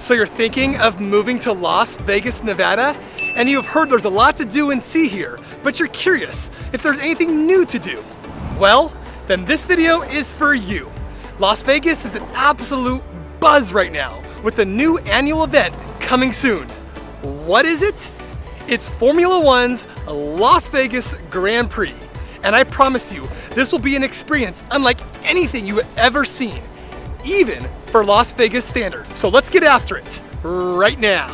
So you're thinking of moving to Las Vegas, Nevada? And you've heard there's a lot to do and see here, but you're curious if there's anything new to do. Well, then this video is for you. Las Vegas is an absolute buzz right now with the new annual event coming soon. What is it? It's Formula One's Las Vegas Grand Prix. And I promise you, this will be an experience unlike anything you have ever seen, even for Las Vegas standard. So let's get after it right now.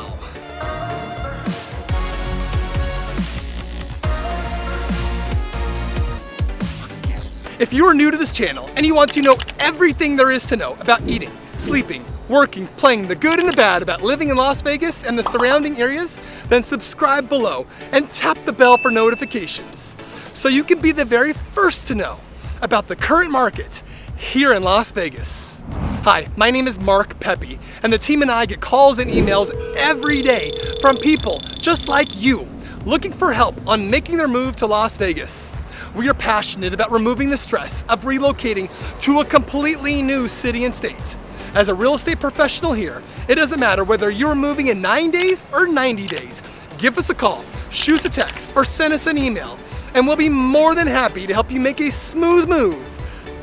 If you are new to this channel and you want to know everything there is to know about eating, sleeping, working, playing, the good and the bad about living in Las Vegas and the surrounding areas, then subscribe below and tap the bell for notifications so you can be the very first to know about the current market here in Las Vegas. Hi, my name is Mark Pepe, and the team and I get calls and emails every day from people just like you looking for help on making their move to Las Vegas. We are passionate about removing the stress of relocating to a completely new city and state. As a real estate professional here, it doesn't matter whether you're moving in 9 days or 90 days. Give us a call, shoot us a text, or send us an email, and we'll be more than happy to help you make a smooth move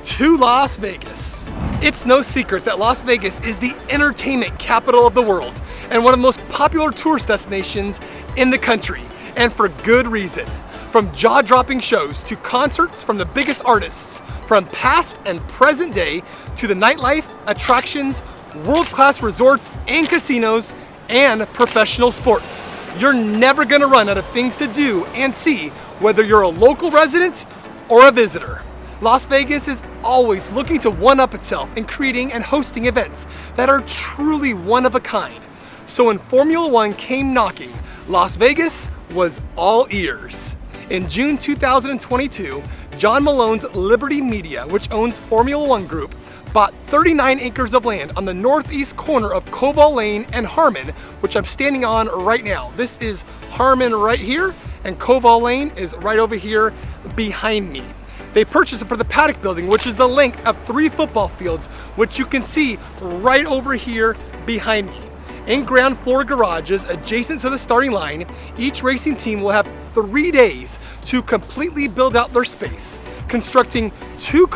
to Las Vegas. It's no secret that Las Vegas is the entertainment capital of the world and one of the most popular tourist destinations in the country, and for good reason. From jaw-dropping shows to concerts from the biggest artists, from past and present day to the nightlife, attractions, world-class resorts and casinos, and professional sports. You're never gonna run out of things to do and see, whether you're a local resident or a visitor. Las Vegas is always looking to one-up itself in creating and hosting events that are truly one of a kind. So when Formula One came knocking, Las Vegas was all ears. In June 2022, John Malone's Liberty Media, which owns Formula One Group, bought 39 acres of land on the northeast corner of Koval Lane and Harmon, which I'm standing on right now. This is Harmon right here, and Koval Lane is right over here behind me. They purchased it for the paddock building, which is the length of 3 football fields, which you can see right over here behind me. In ground floor garages adjacent to the starting line, each racing team will have 3 days to completely build out their space, constructing 2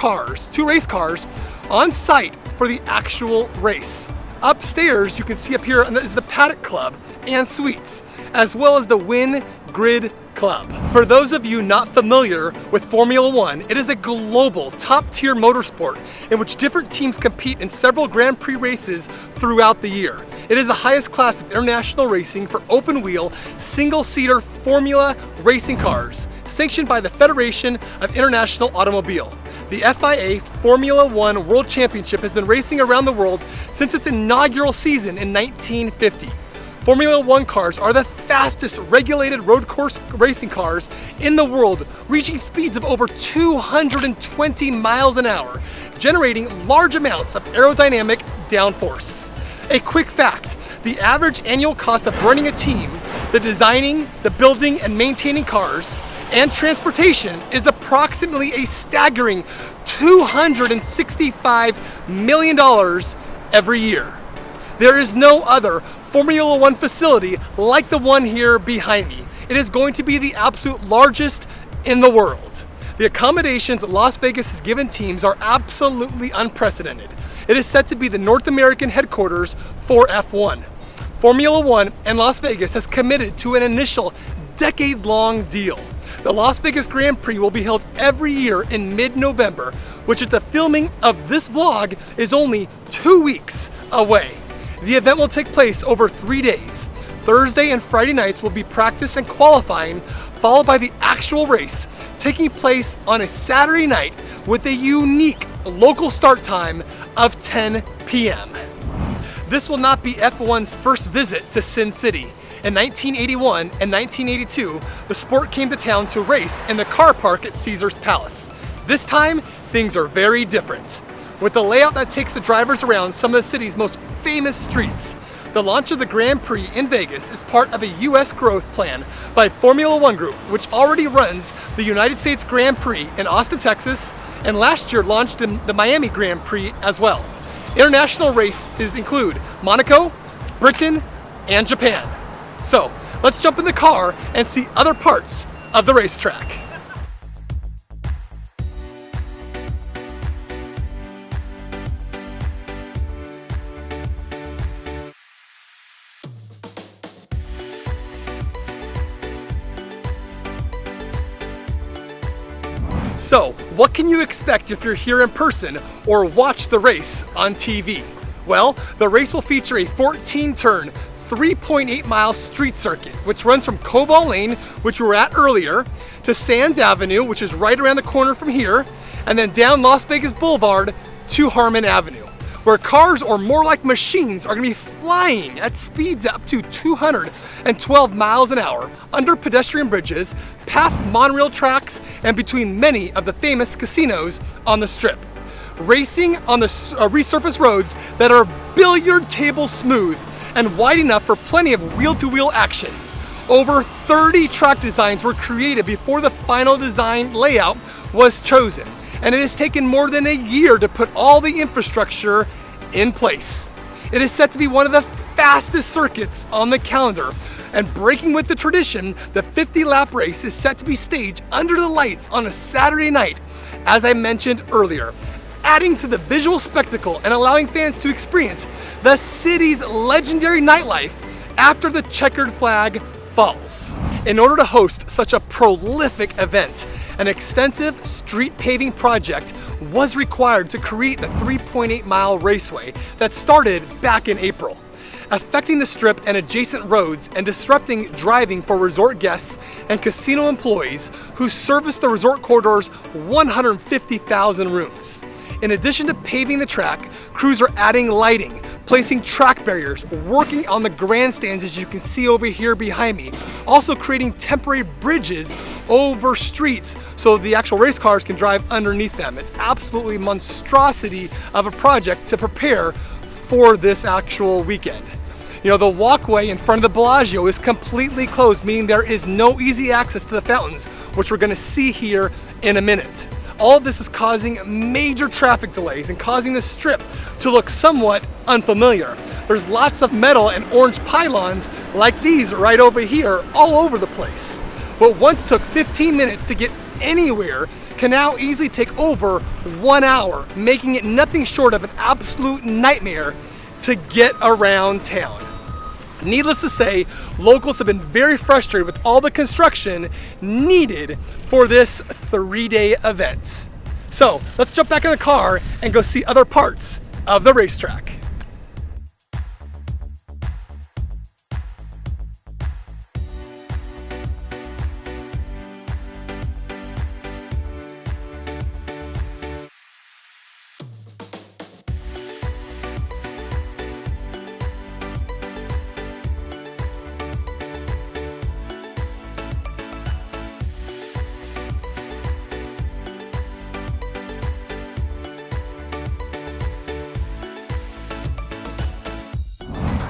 race cars on site for the actual race. Upstairs, you can see up here is the Paddock Club and Suites, as well as the Win Grid Club. For those of you not familiar with Formula One, it is a global top-tier motorsport in which different teams compete in several Grand Prix races throughout the year. It is the highest class of international racing for open-wheel, single-seater Formula racing cars, sanctioned by the Federation of International Automobile. The FIA Formula One World Championship has been racing around the world since its inaugural season in 1950. Formula One cars are the fastest regulated road course racing cars in the world, reaching speeds of over 220 miles an hour, generating large amounts of aerodynamic downforce. A quick fact, the average annual cost of running a team, the designing, the building and maintaining cars, and transportation is approximately a staggering $265 million every year. There is no other Formula One facility like the one here behind me. It is going to be the absolute largest in the world. The accommodations Las Vegas has given teams are absolutely unprecedented. It is set to be the North American headquarters for F1. Formula One and Las Vegas has committed to an initial decade-long deal. The Las Vegas Grand Prix will be held every year in mid-November, which at the filming of this vlog is only 2 weeks away. The event will take place over 3 days. Thursday and Friday nights will be practice and qualifying, followed by the actual race, taking place on a Saturday night with a unique local start time of 10 p.m. This will not be F1's first visit to Sin City. In 1981 and 1982, the sport came to town to race in the car park at Caesar's Palace. This time, things are very different. With a layout that takes the drivers around some of the city's most famous streets, the launch of the Grand Prix in Vegas is part of a U.S. growth plan by Formula One Group, which already runs the United States Grand Prix in Austin, Texas, and last year launched the Miami Grand Prix as well. International races include Monaco, Britain, and Japan. So let's jump in the car and see other parts of the racetrack. So, what can you expect if you're here in person or watch the race on TV? Well, the race will feature a 14-turn, 3.8-mile street circuit, which runs from Koval Lane, which we were at earlier, to Sands Avenue, which is right around the corner from here, and then down Las Vegas Boulevard to Harmon Avenue, where cars, or more like machines, are going to be flying at speeds up to 212 miles an hour under pedestrian bridges, past monorail tracks, and between many of the famous casinos on the Strip. Racing on the resurfaced roads that are billiard table smooth and wide enough for plenty of wheel-to-wheel action. Over 30 track designs were created before the final design layout was chosen, and it has taken more than a year to put all the infrastructure in place. It is set to be one of the fastest circuits on the calendar, and breaking with the tradition, the 50-lap race is set to be staged under the lights on a Saturday night, as I mentioned earlier, adding to the visual spectacle and allowing fans to experience the city's legendary nightlife after the checkered flag falls. In order to host such a prolific event, an extensive street paving project was required to create the 3.8-mile raceway that started back in April, affecting the Strip and adjacent roads and disrupting driving for resort guests and casino employees who service the resort corridor's 150,000 rooms. In addition to paving the track, crews are adding lighting, placing track barriers, working on the grandstands as you can see over here behind me, also creating temporary bridges over streets so the actual race cars can drive underneath them. It's absolutely monstrosity of a project to prepare for this actual weekend. You know, the walkway in front of the Bellagio is completely closed, meaning there is no easy access to the fountains, which we're going to see here in a minute. All of this is causing major traffic delays and causing the Strip to look somewhat unfamiliar. There's lots of metal and orange pylons like these right over here all over the place. What once took 15 minutes to get anywhere can now easily take over 1 hour, making it nothing short of an absolute nightmare to get around town. Needless to say, locals have been very frustrated with all the construction needed for this 3-day event. So let's jump back in the car and go see other parts of the racetrack.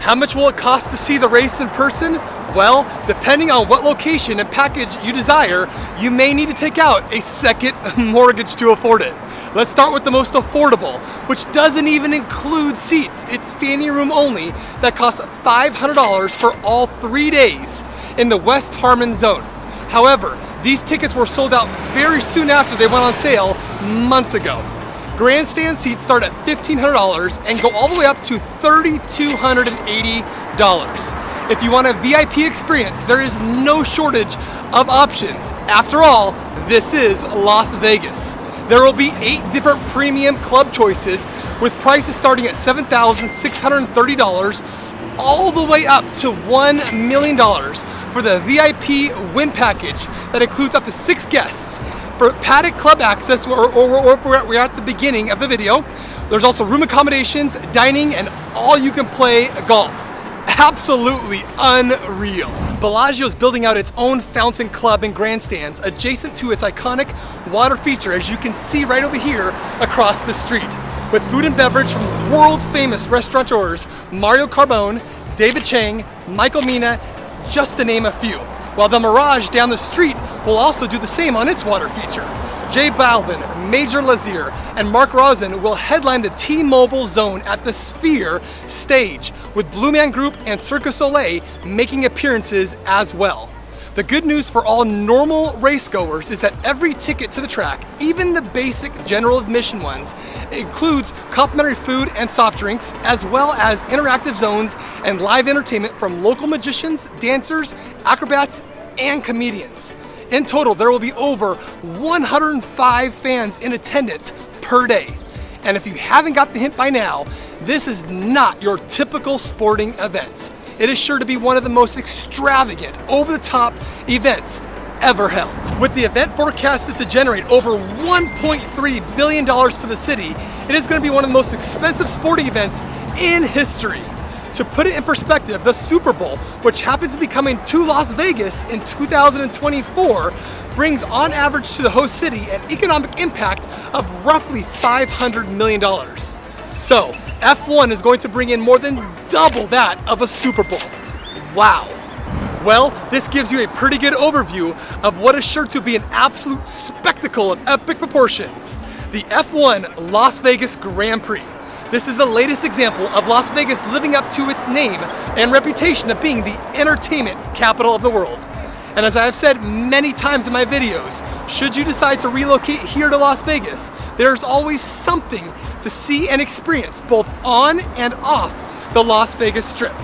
How much will it cost to see the race in person? Well, depending on what location and package you desire, you may need to take out a second mortgage to afford it. Let's start with the most affordable, which doesn't even include seats. It's standing room only that costs $500 for all 3 days in the West Harmon zone. However, these tickets were sold out very soon after they went on sale months ago. Grandstand seats start at $1,500 and go all the way up to $3,280. If you want a VIP experience, there is no shortage of options. After all, this is Las Vegas. There will be 8 different premium club choices with prices starting at $7,630 all the way up to $1 million for the VIP win package that includes up to 6 guests. For paddock club access, or we're at the beginning of the video, there's also room accommodations, dining, and all you can play golf. Absolutely unreal. Bellagio is building out its own fountain club and grandstands adjacent to its iconic water feature, as you can see right over here across the street, with food and beverage from world's famous restaurateurs Mario Carbone, David Chang, Michael Mina, just to name a few. While the Mirage down the street will also do the same on its water feature. J Balvin, Major Lazier, and Mark Rosen will headline the T-Mobile Zone at the Sphere stage, with Blue Man Group and Cirque du Soleil making appearances as well. The good news for all normal racegoers is that every ticket to the track, even the basic general admission ones, includes complimentary food and soft drinks, as well as interactive zones and live entertainment from local magicians, dancers, acrobats, and comedians. In total, there will be over 105 fans in attendance per day. And if you haven't got the hint by now, this is not your typical sporting event. It is sure to be one of the most extravagant, over-the-top events ever held. With the event forecasted to generate over $1.3 billion for the city, it is going to be one of the most expensive sporting events in history. To put it in perspective, the Super Bowl, which happens to be coming to Las Vegas in 2024, brings on average to the host city an economic impact of roughly $500 million. So, F1 is going to bring in more than double that of a Super Bowl. Wow. Well, this gives you a pretty good overview of what is sure to be an absolute spectacle of epic proportions. The F1 Las Vegas Grand Prix. This is the latest example of Las Vegas living up to its name and reputation of being the entertainment capital of the world. And as I have said many times in my videos, should you decide to relocate here to Las Vegas, there's always something to see and experience both on and off the Las Vegas Strip.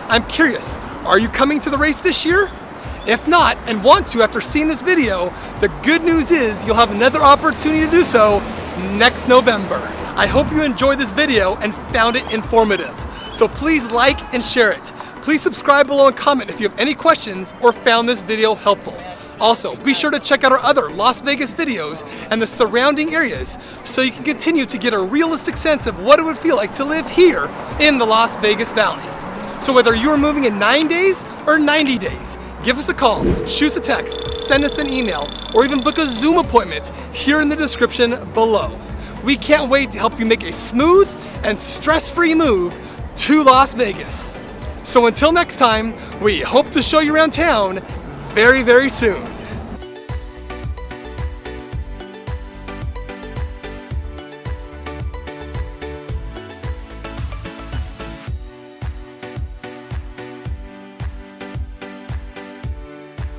I'm curious, are you coming to the race this year? If not, and want to after seeing this video, the good news is you'll have another opportunity to do so next November. I hope you enjoyed this video and found it informative. So please like and share it. Please subscribe below and comment if you have any questions or found this video helpful. Also, be sure to check out our other Las Vegas videos and the surrounding areas so you can continue to get a realistic sense of what it would feel like to live here in the Las Vegas Valley. So whether you are moving in 9 days or 90 days, give us a call, shoot us a text, send us an email, or even book a Zoom appointment here in the description below. We can't wait to help you make a smooth and stress-free move to Las Vegas. So until next time, we hope to show you around town very, very soon.